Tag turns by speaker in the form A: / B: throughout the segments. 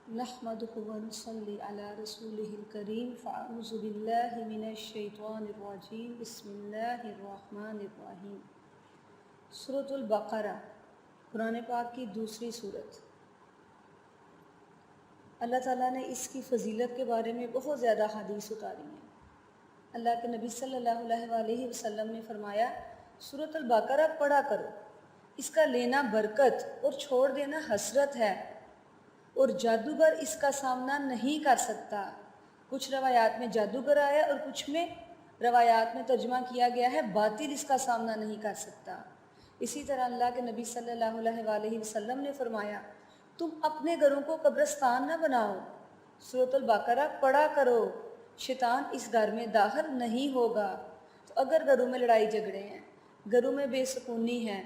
A: نحمده ونصلي على رسوله الكريم فأعوذ بالله من الشیطان الرجیم بسم اللہ الرحمن الرحیم۔ سورۃ البقرہ قرآن پاک کی دوسری سورت۔ اللہ تعالیٰ نے اس کی فضیلت کے بارے میں بہت زیادہ حدیث اتاری ہیں۔ اللہ کے نبی صلی اللہ علیہ وآلہ وسلم نے فرمایا سورۃ البقرہ پڑھا کرو، اس کا لینا برکت اور چھوڑ دینا حسرت ہے، اور جادوگر اس کا سامنا نہیں کر سکتا۔ کچھ روایات میں جادوگر آیا اور کچھ میں روایات میں ترجمہ کیا گیا ہے باطل اس کا سامنا نہیں کر سکتا۔ اسی طرح اللہ کے نبی صلی اللہ علیہ وآلہ وسلم نے فرمایا تم اپنے گھروں کو قبرستان نہ بناؤ، سورۃ البقرہ پڑھا کرو، شیطان اس گھر میں داخل نہیں ہوگا۔ تو اگر گھروں میں لڑائی جھگڑے ہیں، گھروں میں بے سکونی ہے،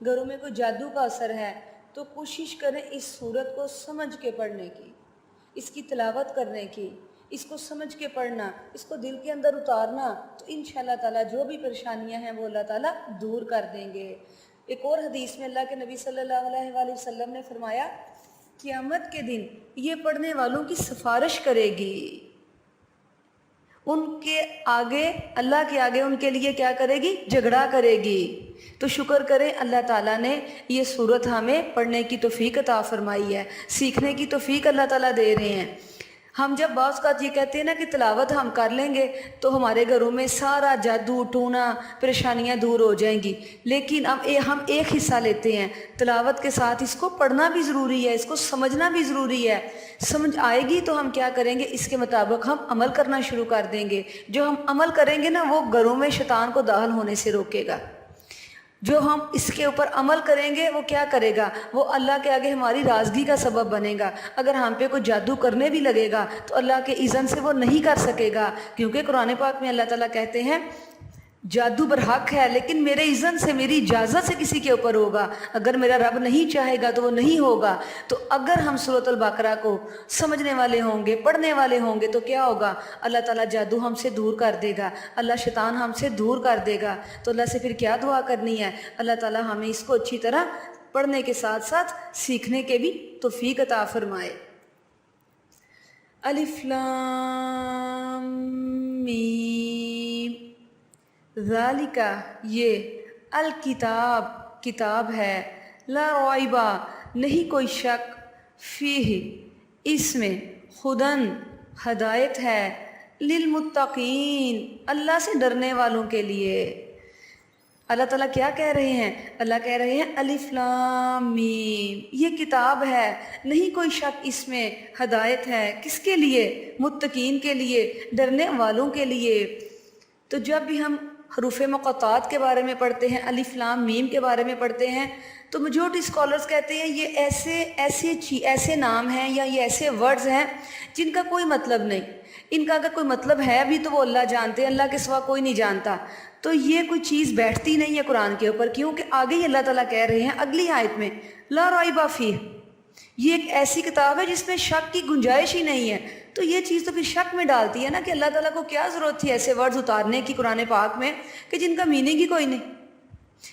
A: گھروں میں کوئی جادو کا اثر ہے، تو کوشش کریں اس سورت کو سمجھ کے پڑھنے کی، اس کی تلاوت کرنے کی، اس کو سمجھ کے پڑھنا، اس کو دل کے اندر اتارنا، تو انشاءاللہ تعالیٰ جو بھی پریشانیاں ہیں وہ اللہ تعالیٰ دور کر دیں گے۔ ایک اور حدیث میں اللہ کے نبی صلی اللہ علیہ وآلہ وسلم نے فرمایا قیامت کے دن یہ پڑھنے والوں کی سفارش کرے گی، ان کے آگے اللہ کے آگے ان کے لیے کیا کرے گی؟ جھگڑا کرے گی۔ تو شکر کریں اللہ تعالیٰ نے یہ سورت ہمیں پڑھنے کی توفیق عطا فرمائی ہے، سیکھنے کی توفیق اللہ تعالیٰ دے رہے ہیں۔ ہم جب بعض اوقات یہ کہتے ہیں نا کہ تلاوت ہم کر لیں گے تو ہمارے گھروں میں سارا جادو ٹونا پریشانیاں دور ہو جائیں گی، لیکن اب ہم ایک حصہ لیتے ہیں تلاوت کے ساتھ، اس کو پڑھنا بھی ضروری ہے، اس کو سمجھنا بھی ضروری ہے۔ سمجھ آئے گی تو ہم کیا کریں گے؟ اس کے مطابق ہم عمل کرنا شروع کر دیں گے۔ جو ہم عمل کریں گے نا وہ گھروں میں شیطان کو داخل ہونے سے روکے گا۔ جو ہم اس کے اوپر عمل کریں گے وہ کیا کرے گا؟ وہ اللہ کے آگے ہماری رازگی کا سبب بنے گا۔ اگر ہم پہ کوئی جادو کرنے بھی لگے گا تو اللہ کے اذن سے وہ نہیں کر سکے گا، کیونکہ قرآن پاک میں اللہ تعالیٰ کہتے ہیں جادو برحق ہے لیکن میرے اذن سے، میری اجازت سے کسی کے اوپر ہوگا، اگر میرا رب نہیں چاہے گا تو وہ نہیں ہوگا۔ تو اگر ہم سورۃ البقرہ کو سمجھنے والے ہوں گے، پڑھنے والے ہوں گے تو کیا ہوگا؟ اللہ تعالیٰ جادو ہم سے دور کر دے گا، اللہ شیطان ہم سے دور کر دے گا۔ تو اللہ سے پھر کیا دعا کرنی ہے؟ اللہ تعالیٰ ہمیں اس کو اچھی طرح پڑھنے کے ساتھ ساتھ سیکھنے کے بھی توفیق عطا فرمائے۔ الف لام میم، ذالکہ یہ، الکتاب کتاب ہے، لا ریب نہیں کوئی شک، فیہ اس میں، ہدن ہدایت ہے، للمتقین اللہ سے ڈرنے والوں کے لیے۔ اللہ تعالیٰ کیا کہہ رہے ہیں؟ اللہ کہہ رہے ہیں الف لام میم، یہ کتاب ہے، نہیں کوئی شک اس میں، ہدایت ہے، کس کے لیے؟ متقین کے لیے، ڈرنے والوں کے لیے۔ تو جب بھی ہم حروف مقطعات کے بارے میں پڑھتے ہیں، الف لام میم کے بارے میں پڑھتے ہیں، تو میجورٹی اسکالرز کہتے ہیں یہ ایسے نام ہیں یا یہ ایسے ورڈز ہیں جن کا کوئی مطلب نہیں، ان کا اگر کوئی مطلب ہے بھی تو وہ اللہ جانتے ہیں، اللہ کے سوا کوئی نہیں جانتا۔ تو یہ کوئی چیز بیٹھتی نہیں ہے قرآن کے اوپر، کیونکہ آگے ہی اللہ تعالیٰ کہہ رہے ہیں اگلی آیت میں لا ریب فیہ، یہ ایک ایسی کتاب ہے جس میں شک کی گنجائش ہی نہیں ہے۔ تو یہ چیز تو پھر شک میں ڈالتی ہے نا کہ اللہ تعالیٰ کو کیا ضرورت تھی ایسے ورڈز اتارنے کی قرآن پاک میں کہ جن کا میننگ ہی کوئی نہیں۔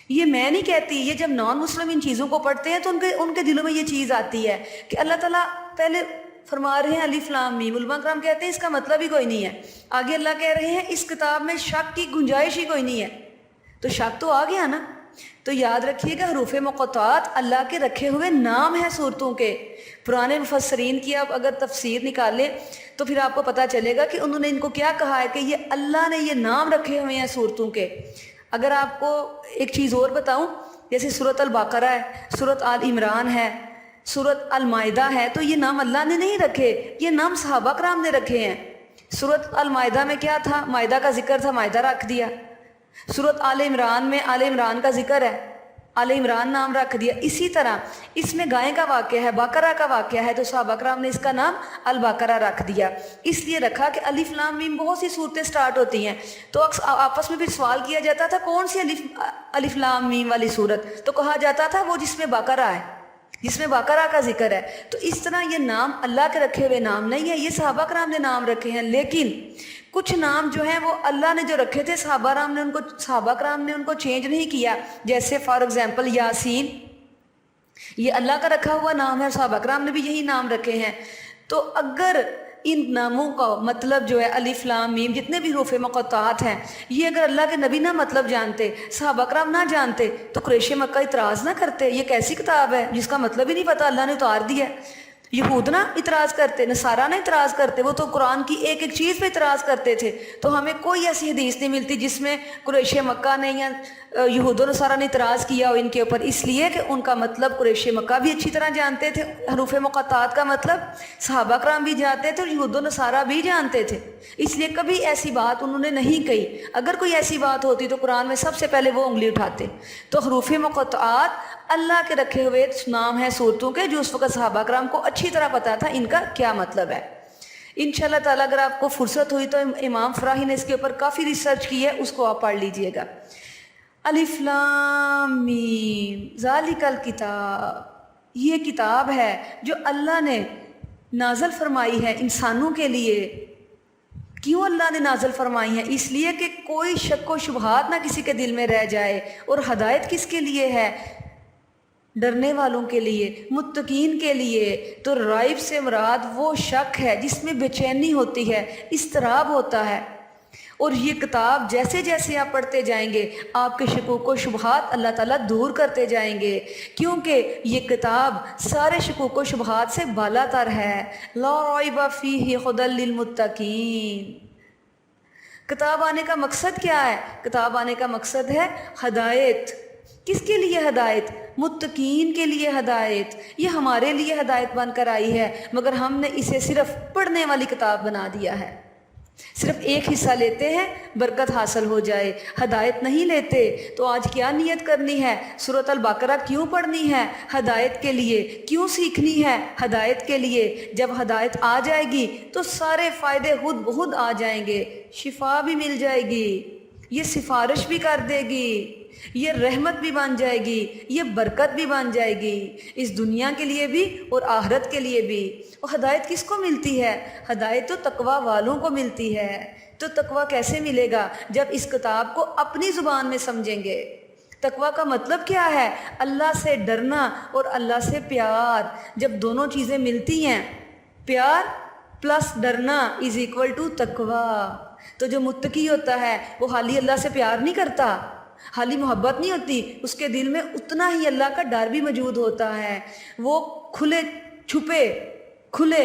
A: یہ میں نہیں کہتی، یہ جب نان مسلم ان چیزوں کو پڑھتے ہیں تو ان کے دلوں میں یہ چیز آتی ہے کہ اللہ تعالیٰ پہلے فرما رہے ہیں الف لام میم، علماء کرام کہتے ہیں اس کا مطلب ہی کوئی نہیں ہے، آگے اللہ کہہ رہے ہیں اس کتاب میں شک کی گنجائش ہی کوئی نہیں ہے، تو شک تو آ گیا نا۔ تو یاد رکھیے گا حروف مقطعات اللہ کے رکھے ہوئے نام ہیں صورتوں کے۔ پرانے مفسرین کی آپ اگر تفسیر نکالیں تو پھر آپ کو پتہ چلے گا کہ انہوں نے ان کو کیا کہا ہے کہ یہ اللہ نے یہ نام رکھے ہوئے ہیں صورتوں کے۔ اگر آپ کو ایک چیز اور بتاؤں، جیسے سورۃ البقرہ ہے، سورۃ آل عمران ہے، سورۃ المائدہ ہے، تو یہ نام اللہ نے نہیں رکھے، یہ نام صحابہ کرام نے رکھے ہیں۔ سورۃ المائدہ میں کیا تھا؟ مائدہ کا ذکر تھا، مائدہ رکھ دیا۔ سورۃ آل عمران میں آل عمران کا ذکر ہے، آل عمران نام رکھ دیا۔ اسی طرح اس میں گائے کا واقعہ ہے، بقرہ کا واقعہ ہے، تو صحابہ کرام نے اس کا نام البقرہ رکھ دیا۔ اس لیے رکھا کہ الف لام میم بہت سی صورتیں سٹارٹ ہوتی ہیں، تو آپس میں پھر سوال کیا جاتا تھا کون سی الف لام میم والی صورت؟ تو کہا جاتا تھا وہ جس میں بقرہ ہے، جس میں بقرہ کا ذکر ہے۔ تو اس طرح یہ نام اللہ کے رکھے ہوئے نام نہیں ہے، یہ صحابہ کرام نے نام رکھے ہیں۔ لیکن کچھ نام جو ہیں وہ اللہ نے جو رکھے تھے صحابہ کرام نے ان کو چینج نہیں کیا، جیسے فار ایگزامپل یاسین، یہ اللہ کا رکھا ہوا نام ہے اور صحابہ کرام نے بھی یہی نام رکھے ہیں۔ تو اگر ان ناموں کا مطلب جو ہے الف لام میم جتنے بھی حروف مقطعات ہیں، یہ اگر اللہ کے نبی نہ مطلب جانتے، صحابہ کرام نہ جانتے، تو قریش مکہ اعتراض نہ کرتے یہ کیسی کتاب ہے جس کا مطلب ہی نہیں پتہ، اللہ نے اتار دیا ہے۔ یہود نہ اعتراض کرتے، نصارہ نہ اعتراض کرتے، وہ تو قرآن کی ایک ایک چیز پہ اعتراض کرتے تھے۔ تو ہمیں کوئی ایسی حدیث نہیں ملتی جس میں قریش مکہ نے یا یہود و نصارہ نے اعتراض کیا ہو ان کے اوپر، اس لیے کہ ان کا مطلب قریش مکہ بھی اچھی طرح جانتے تھے، حروف مقطعات کا مطلب صحابہ کرام بھی جانتے تھے اور یہود و نصارہ بھی جانتے تھے، اس لیے کبھی ایسی بات انہوں نے نہیں کہی۔ اگر کوئی ایسی بات ہوتی تو قرآن میں سب سے پہلے وہ انگلی اٹھاتے۔ تو حروف مقطعات اللہ کے رکھے ہوئے نام ہیں صورتوں کے، جو اس وقت صحابہ کرام کو اچھی طرح پتہ تھا ان کا کیا مطلب ہے۔ انشاءاللہ تعالیٰ اگر آپ کو فرصت ہوئی تو امام فراہی نے اس کے اوپر کافی ریسرچ کی ہے، اس کو آپ پڑھ لیجئے گا۔ الف لام میم ذالک الکتاب، یہ کتاب ہے جو اللہ نے نازل فرمائی ہے انسانوں کے لیے۔ کیوں اللہ نے نازل فرمائی ہے؟ اس لیے کہ کوئی شک و شبہات نہ کسی کے دل میں رہ جائے۔ اور ہدایت کس کے لیے ہے؟ ڈرنے والوں کے لیے، متقین کے لیے۔ تو رائب سے مراد وہ شک ہے جس میں بے چینی ہوتی ہے، اضطراب ہوتا ہے، اور یہ کتاب جیسے جیسے آپ پڑھتے جائیں گے آپ کے شکوک و شبہات اللہ تعالیٰ دور کرتے جائیں گے، کیونکہ یہ کتاب سارے شکوک و شبہات سے بالا تر ہے۔ لا ریب فیہ ھدی للمتقین۔ کتاب آنے کا مقصد کیا ہے؟ کتاب آنے کا مقصد ہے ہدایت۔ کس کے لیے ہدایت؟ متقین کے لیے ہدایت۔ یہ ہمارے لیے ہدایت بن کر آئی ہے، مگر ہم نے اسے صرف پڑھنے والی کتاب بنا دیا ہے۔ صرف ایک حصہ لیتے ہیں برکت حاصل ہو جائے، ہدایت نہیں لیتے۔ تو آج کیا نیت کرنی ہے؟ سورۃ البقرہ کیوں پڑھنی ہے؟ ہدایت کے لیے۔ کیوں سیکھنی ہے؟ ہدایت کے لیے۔ جب ہدایت آ جائے گی تو سارے فائدے خود بخود آ جائیں گے، شفا بھی مل جائے گی، یہ سفارش بھی کر دے گی، یہ رحمت بھی بن جائے گی، یہ برکت بھی بن جائے گی، اس دنیا کے لیے بھی اور آخرت کے لیے بھی۔ اور ہدایت کس کو ملتی ہے؟ ہدایت تو تقوی والوں کو ملتی ہے۔ تو تقوی کیسے ملے گا؟ جب اس کتاب کو اپنی زبان میں سمجھیں گے۔ تقوی کا مطلب کیا ہے؟ اللہ سے ڈرنا اور اللہ سے پیار۔ جب دونوں چیزیں ملتی ہیں، پیار پلس ڈرنا از اکول ٹو تقوی۔ تو جو متقی ہوتا ہے وہ حالی اللہ سے پیار نہیں کرتا، حالی محبت نہیں ہوتی، اس کے دل میں اتنا ہی اللہ کا ڈر بھی موجود ہوتا ہے۔ وہ کھلے چھپے کھلے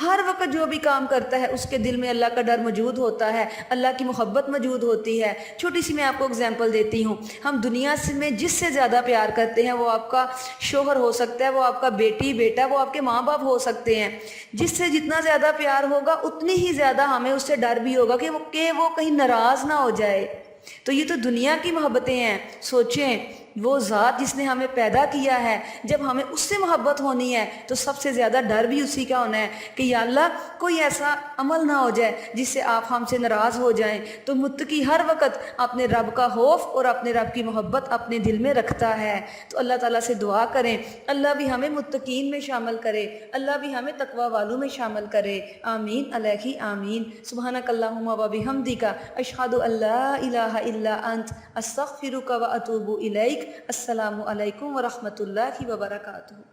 A: ہر وقت جو بھی کام کرتا ہے اس کے دل میں اللہ کا ڈر موجود ہوتا ہے، اللہ کی محبت موجود ہوتی ہے۔ چھوٹی سی میں آپ کو اگزامپل دیتی ہوں۔ ہم دنیا سے میں جس سے زیادہ پیار کرتے ہیں وہ آپ کا شوہر ہو سکتا ہے، وہ آپ کا بیٹی بیٹا، وہ آپ کے ماں باپ ہو سکتے ہیں۔ جس سے جتنا زیادہ پیار ہوگا اتنی ہی زیادہ ہمیں اس سے ڈر بھی ہوگا کہ وہ کہیں ناراض نہ ہو جائے۔ تو یہ تو دنیا کی محبتیں ہیں۔ سوچیں وہ ذات جس نے ہمیں پیدا کیا ہے، جب ہمیں اس سے محبت ہونی ہے تو سب سے زیادہ ڈر بھی اسی کا ہونا ہے کہ یا اللہ کوئی ایسا عمل نہ ہو جائے جس سے آپ ہم سے ناراض ہو جائیں۔ تو متقی ہر وقت اپنے رب کا خوف اور اپنے رب کی محبت اپنے دل میں رکھتا ہے۔ تو اللہ تعالیٰ سے دعا کریں اللہ بھی ہمیں متقین میں شامل کرے، اللہ بھی ہمیں تقوی والوں میں شامل کرے۔ آمین الہ آمین۔ سبحانک اللہم و بحمدک، اشہد ان لا الہ الا انت، استغفرک و اتوب الیک۔ السلام علیکم ورحمۃ اللہ وبرکاتہ۔